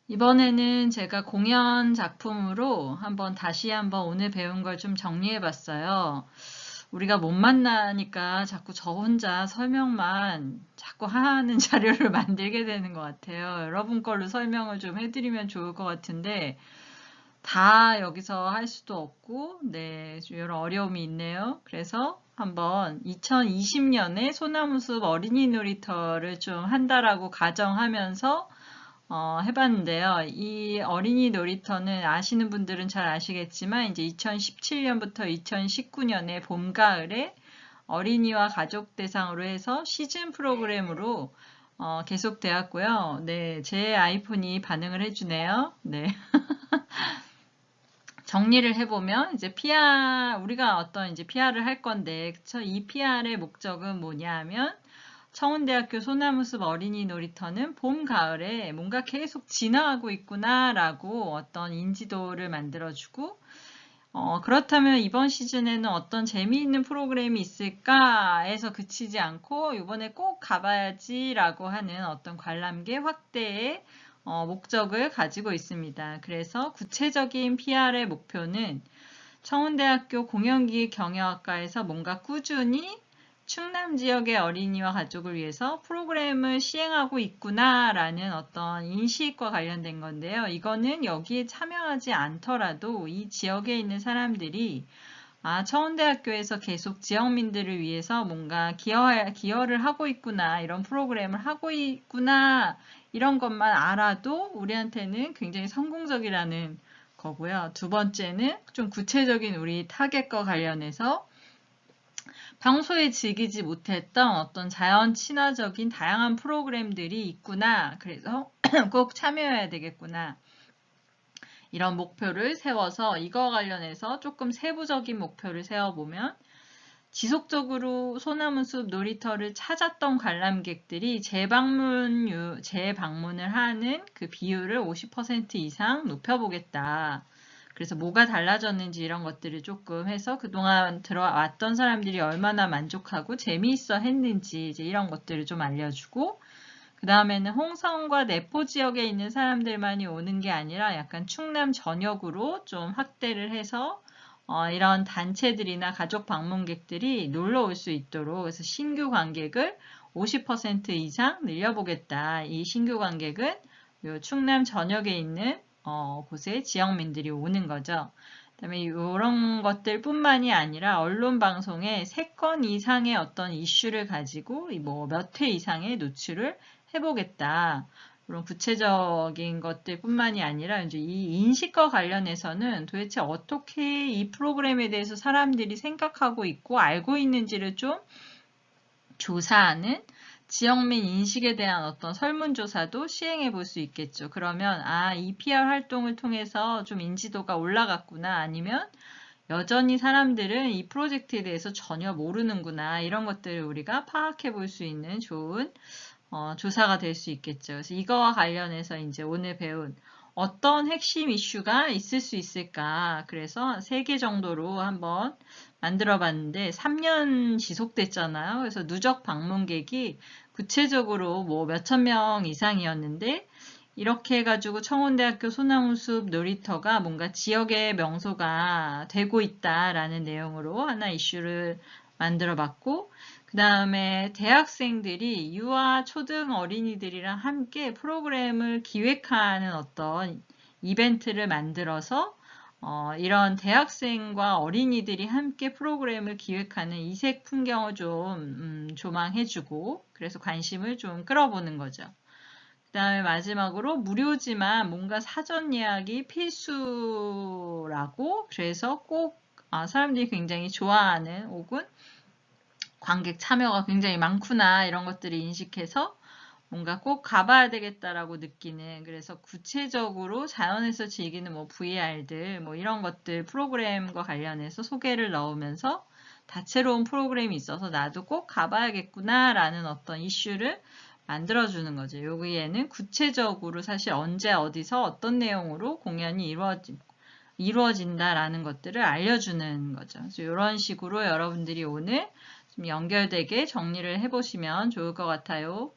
이번에는 제가 공연 작품으로 다시 한번 오늘 배운 걸 좀 정리해 봤어요. 우리가 못 만나니까 자꾸 저 혼자 설명만 자꾸 하는 자료를 만들게 되는 것 같아요. 여러분 걸로 설명을 좀 해드리면 좋을 것 같은데, 다 여기서 할 수도 없고, 네, 좀 여러 어려움이 있네요. 그래서 한번 2020년에 소나무숲 어린이 놀이터를 좀 한다라고 가정하면서 해봤는데요. 이 어린이 놀이터는 아시는 분들은 잘 아시겠지만 이제 2017년부터 2019년에 봄, 가을에 어린이와 가족 대상으로 해서 시즌 프로그램으로 계속되었고요. 네, 제 아이폰이 반응을 해주네요. 네. 정리를 해보면 이제 PR 우리가 어떤 이제 PR을 할 건데, 그쵸? 이 PR의 목적은 뭐냐 하면 청운대학교 소나무숲 어린이 놀이터는 봄, 가을에 뭔가 계속 진화하고 있구나라고 어떤 인지도를 만들어주고, 그렇다면 이번 시즌에는 어떤 재미있는 프로그램이 있을까에서 그치지 않고 이번에 꼭 가봐야지라고 하는 어떤 관람객 확대의 목적을 가지고 있습니다. 그래서 구체적인 PR의 목표는 청운대학교 공연기획 경영학과에서 뭔가 꾸준히 충남 지역의 어린이와 가족을 위해서 프로그램을 시행하고 있구나라는 어떤 인식과 관련된 건데요. 이거는 여기에 참여하지 않더라도 이 지역에 있는 사람들이 청운대학교에서 계속 지역민들을 위해서 뭔가 기여를 하고 있구나, 이런 프로그램을 하고 있구나, 이런 것만 알아도 우리한테는 굉장히 성공적이라는 거고요. 두 번째는 좀 구체적인 우리 타겟과 관련해서 평소에 즐기지 못했던 어떤 자연 친화적인 다양한 프로그램들이 있구나. 그래서 꼭 참여해야 되겠구나. 이런 목표를 세워서 이거와 관련해서 조금 세부적인 목표를 세워보면 지속적으로 소나무숲 놀이터를 찾았던 관람객들이 재방문을 하는 그 비율을 50% 이상 높여보겠다. 그래서 뭐가 달라졌는지 이런 것들을 조금 해서 그동안 들어왔던 사람들이 얼마나 만족하고 재미있어 했는지 이제 이런 것들을 좀 알려주고, 그 다음에는 홍성과 내포 지역에 있는 사람들만이 오는 게 아니라 약간 충남 전역으로 좀 확대를 해서 이런 단체들이나 가족 방문객들이 놀러 올 수 있도록, 그래서 신규 관객을 50% 이상 늘려보겠다. 이 신규 관객은 요 충남 전역에 있는 곳에 지역민들이 오는 거죠. 그다음에 이런 것들 뿐만이 아니라 언론 방송에 3건 이상의 어떤 이슈를 가지고 뭐 몇 회 이상의 노출을 해보겠다. 그런 구체적인 것들 뿐만이 아니라 이제 이 인식과 관련해서는 도대체 어떻게 이 프로그램에 대해서 사람들이 생각하고 있고 알고 있는지를 좀 조사하는 지역민 인식에 대한 어떤 설문조사도 시행해 볼 수 있겠죠. 그러면 이 PR 활동을 통해서 좀 인지도가 올라갔구나, 아니면 여전히 사람들은 이 프로젝트에 대해서 전혀 모르는구나, 이런 것들을 우리가 파악해 볼 수 있는 좋은 조사가 될 수 있겠죠. 그래서 이거와 관련해서 이제 오늘 배운 어떤 핵심 이슈가 있을 수 있을까. 그래서 3개 정도로 한번 만들어 봤는데 3년 지속됐잖아요. 그래서 누적 방문객이 구체적으로 뭐 몇천 명 이상이었는데, 이렇게 해가지고 청운대학교 소나무숲 놀이터가 뭔가 지역의 명소가 되고 있다라는 내용으로 하나 이슈를 만들어 봤고, 그 다음에 대학생들이 유아 초등 어린이들이랑 함께 프로그램을 기획하는 어떤 이벤트를 만들어서 이런 대학생과 어린이들이 함께 프로그램을 기획하는 이색 풍경을 좀 조망해주고, 그래서 관심을 좀 끌어보는 거죠. 그 다음에 마지막으로 무료지만 뭔가 사전 예약이 필수라고, 그래서 꼭 사람들이 굉장히 좋아하는, 혹은 관객 참여가 굉장히 많구나, 이런 것들을 인식해서 뭔가 꼭 가봐야 되겠다라고 느끼는, 그래서 구체적으로 자연에서 즐기는 뭐 VR들 뭐 이런 것들 프로그램과 관련해서 소개를 넣으면서 다채로운 프로그램이 있어서 나도 꼭 가봐야겠구나 라는 어떤 이슈를 만들어주는 거죠. 여기에는 구체적으로 사실 언제 어디서 어떤 내용으로 공연이 이루어진다라는 것들을 알려주는 거죠. 그래서 이런 식으로 여러분들이 오늘 좀 연결되게 정리를 해보시면 좋을 것 같아요.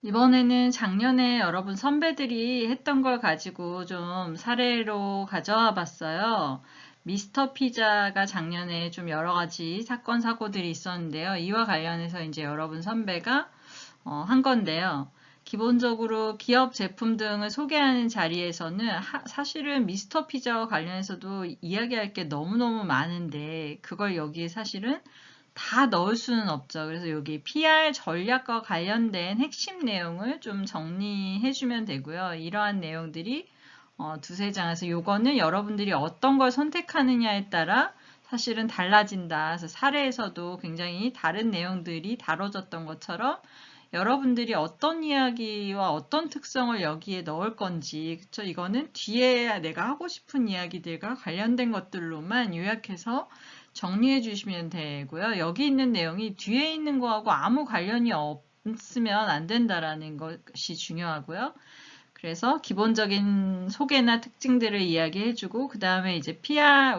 이번에는 작년에 여러분 선배들이 했던 걸 가지고 좀 사례로 가져와 봤어요. 미스터 피자가 작년에 좀 여러 가지 사건, 사고들이 있었는데요. 이와 관련해서 이제 여러분 선배가 한 건데요. 기본적으로 기업 제품 등을 소개하는 자리에서는 사실은 미스터 피자와 관련해서도 이야기할 게 너무너무 많은데 그걸 여기에 사실은 다 넣을 수는 없죠. 그래서 여기 PR 전략과 관련된 핵심 내용을 좀 정리해주면 되고요. 이러한 내용들이 두세 장에서 요거는 여러분들이 어떤 걸 선택하느냐에 따라 사실은 달라진다. 그래서 사례에서도 굉장히 다른 내용들이 다뤄졌던 것처럼 여러분들이 어떤 이야기와 어떤 특성을 여기에 넣을 건지, 그쵸? 이거는 뒤에 내가 하고 싶은 이야기들과 관련된 것들로만 요약해서 정리해 주시면 되고요. 여기 있는 내용이 뒤에 있는 거하고 아무 관련이 없으면 안 된다라는 것이 중요하고요. 그래서 기본적인 소개나 특징들을 이야기해주고 그 다음에 이제 PR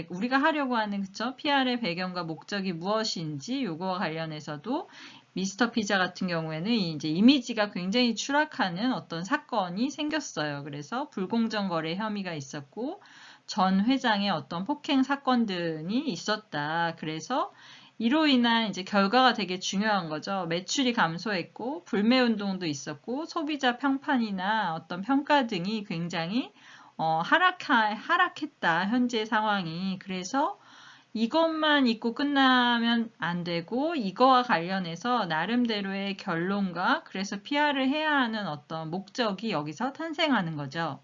우리가 하려고 하는 그쵸? PR의 배경과 목적이 무엇인지 요거와 관련해서도 미스터 피자 같은 경우에는 이제 이미지가 굉장히 추락하는 어떤 사건이 생겼어요. 그래서 불공정 거래 혐의가 있었고 전 회장의 어떤 폭행 사건 등이 있었다. 그래서 이로 인한 이제 결과가 되게 중요한 거죠. 매출이 감소했고 불매 운동도 있었고 소비자 평판이나 어떤 평가 등이 굉장히 하락했다. 현재 상황이. 그래서 이것만 잊고 끝나면 안 되고 이거와 관련해서 나름대로의 결론과 그래서 PR을 해야 하는 어떤 목적이 여기서 탄생하는 거죠.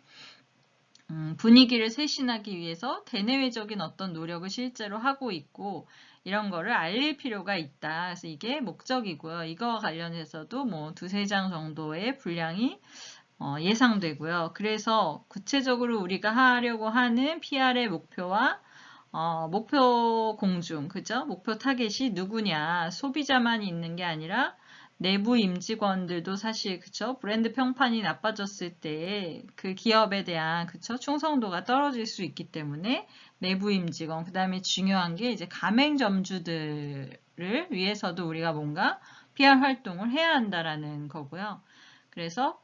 분위기를 쇄신하기 위해서 대내외적인 어떤 노력을 실제로 하고 있고 이런 거를 알릴 필요가 있다. 그래서 이게 목적이고요. 이거와 관련해서도 뭐 두세 장 정도의 분량이 예상되고요. 그래서 구체적으로 우리가 하려고 하는 PR의 목표와 목표 공중, 그죠? 목표 타겟이 누구냐? 소비자만 있는 게 아니라 내부 임직원들도 사실 그쵸? 브랜드 평판이 나빠졌을 때 그 기업에 대한 그쵸? 충성도가 떨어질 수 있기 때문에 내부 임직원, 그 다음에 중요한 게 이제 가맹점주들을 위해서도 우리가 뭔가 PR 활동을 해야 한다라는 거고요. 그래서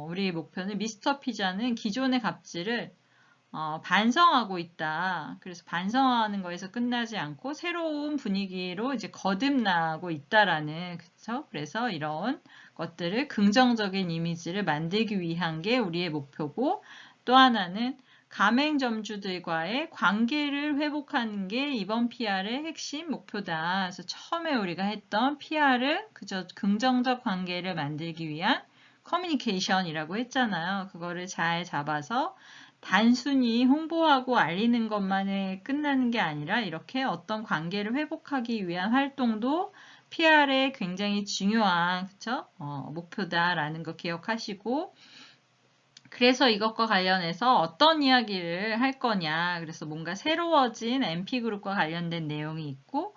우리 목표는 미스터 피자는 기존의 갑질을 반성하고 있다. 그래서 반성하는 거에서 끝나지 않고 새로운 분위기로 이제 거듭나고 있다라는, 그쵸? 그래서 이런 것들을 긍정적인 이미지를 만들기 위한 게 우리의 목표고, 또 하나는 가맹점주들과의 관계를 회복하는 게 이번 PR의 핵심 목표다. 그래서 처음에 우리가 했던 PR을 그저 긍정적 관계를 만들기 위한 커뮤니케이션이라고 했잖아요. 그거를 잘 잡아서 단순히 홍보하고 알리는 것만에 끝나는 게 아니라 이렇게 어떤 관계를 회복하기 위한 활동도 PR의 굉장히 중요한 그쵸? 목표다라는 거 기억하시고 그래서 이것과 관련해서 어떤 이야기를 할 거냐 그래서 뭔가 새로워진 MP그룹과 관련된 내용이 있고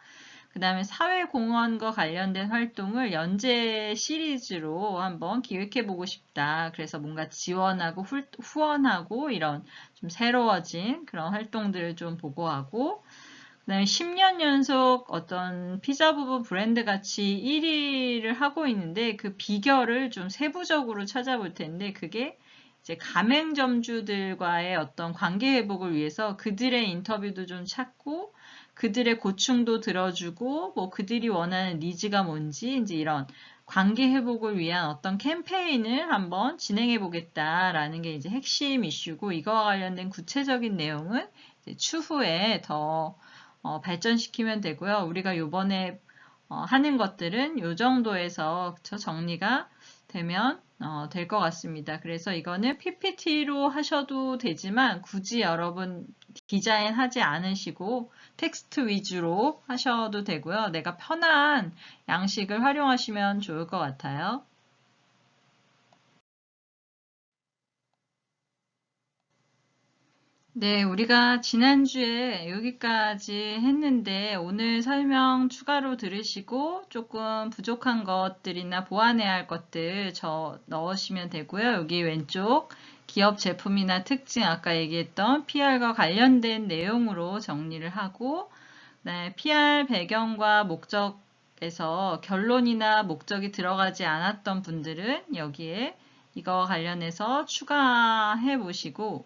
그 다음에 사회공헌과 관련된 활동을 연재 시리즈로 한번 기획해보고 싶다. 그래서 뭔가 지원하고 후원하고 이런 좀 새로워진 그런 활동들을 좀 보고하고 그 다음에 10년 연속 어떤 피자 부부 브랜드 같이 1위를 하고 있는데 그 비결을 좀 세부적으로 찾아볼 텐데 그게 이제 가맹점주들과의 어떤 관계 회복을 위해서 그들의 인터뷰도 좀 찾고 그들의 고충도 들어주고 뭐 그들이 원하는 니즈가 뭔지 이제 이런 관계 회복을 위한 어떤 캠페인을 한번 진행해 보겠다라는 게 이제 핵심 이슈고 이거와 관련된 구체적인 내용은 이제 추후에 더 발전시키면 되고요. 우리가 요번에 하는 것들은 요 정도에서 정리가 되면 될 것 같습니다. 그래서 이거는 PPT로 하셔도 되지만 굳이 여러분 디자인 하지 않으시고 텍스트 위주로 하셔도 되고요. 내가 편한 양식을 활용하시면 좋을 것 같아요. 네, 우리가 지난주에 여기까지 했는데 오늘 설명 추가로 들으시고 조금 부족한 것들이나 보완해야 할 것들 넣으시면 되고요. 여기 왼쪽 기업 제품이나 특징 아까 얘기했던 PR과 관련된 내용으로 정리를 하고 PR 배경과 목적 에서 결론이나 목적이 들어가지 않았던 분들은 여기에 이거와 관련해서 추가해 보시고,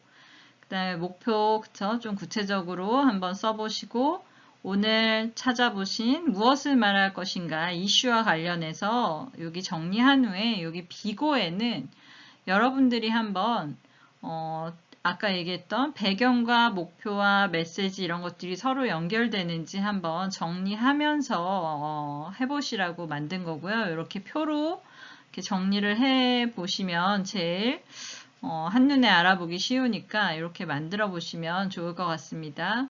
그 다음에 목표, 그쵸? 좀 구체적으로 한번 써보시고, 오늘 찾아보신 무엇을 말할 것인가 이슈와 관련해서 여기 정리한 후에 여기 비고에는 여러분들이 한번 아까 얘기했던 배경과 목표와 메시지 이런 것들이 서로 연결되는지 한번 정리하면서 해보시라고 만든 거고요. 이렇게 표로 이렇게 정리를 해보시면 제일 한눈에 알아보기 쉬우니까 이렇게 만들어 보시면 좋을 것 같습니다.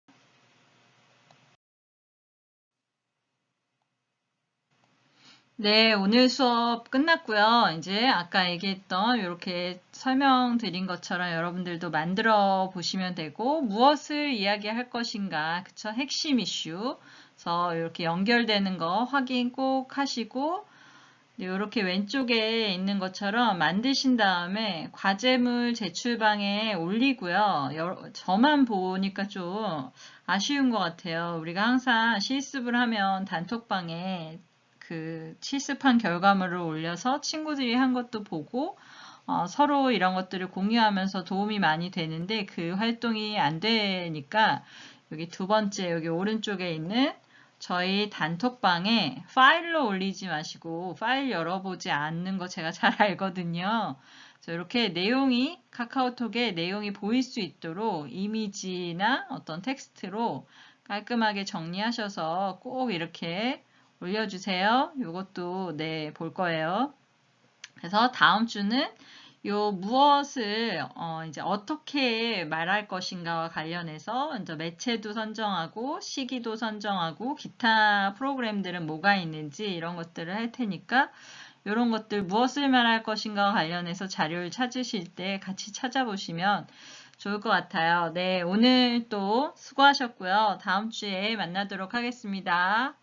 네, 오늘 수업 끝났고요. 이제 아까 얘기했던 이렇게 설명드린 것처럼 여러분들도 만들어 보시면 되고, 무엇을 이야기할 것인가, 그쵸? 핵심 이슈. 그래서 이렇게 연결되는 거 확인 꼭 하시고, 이렇게 왼쪽에 있는 것처럼 만드신 다음에 과제물 제출방에 올리고요. 저만 보니까 좀 아쉬운 것 같아요. 우리가 항상 실습을 하면 단톡방에 그 실습한 결과물을 올려서 친구들이 한 것도 보고 서로 이런 것들을 공유하면서 도움이 많이 되는데 그 활동이 안 되니까 여기 두 번째 여기 오른쪽에 있는 저희 단톡방에 파일로 올리지 마시고 파일 열어보지 않는 거 제가 잘 알거든요. 그래서 이렇게 내용이 카카오톡에 내용이 보일 수 있도록 이미지나 어떤 텍스트로 깔끔하게 정리하셔서 꼭 이렇게 올려주세요. 이것도 네, 볼 거예요. 그래서 다음 주는 요 무엇을 이제 어떻게 말할 것인가와 관련해서 이제 매체도 선정하고 시기도 선정하고 기타 프로그램들은 뭐가 있는지 이런 것들을 할 테니까 이런 것들 무엇을 말할 것인가와 관련해서 자료를 찾으실 때 같이 찾아보시면 좋을 것 같아요. 네, 오늘 또 수고하셨고요. 다음 주에 만나도록 하겠습니다.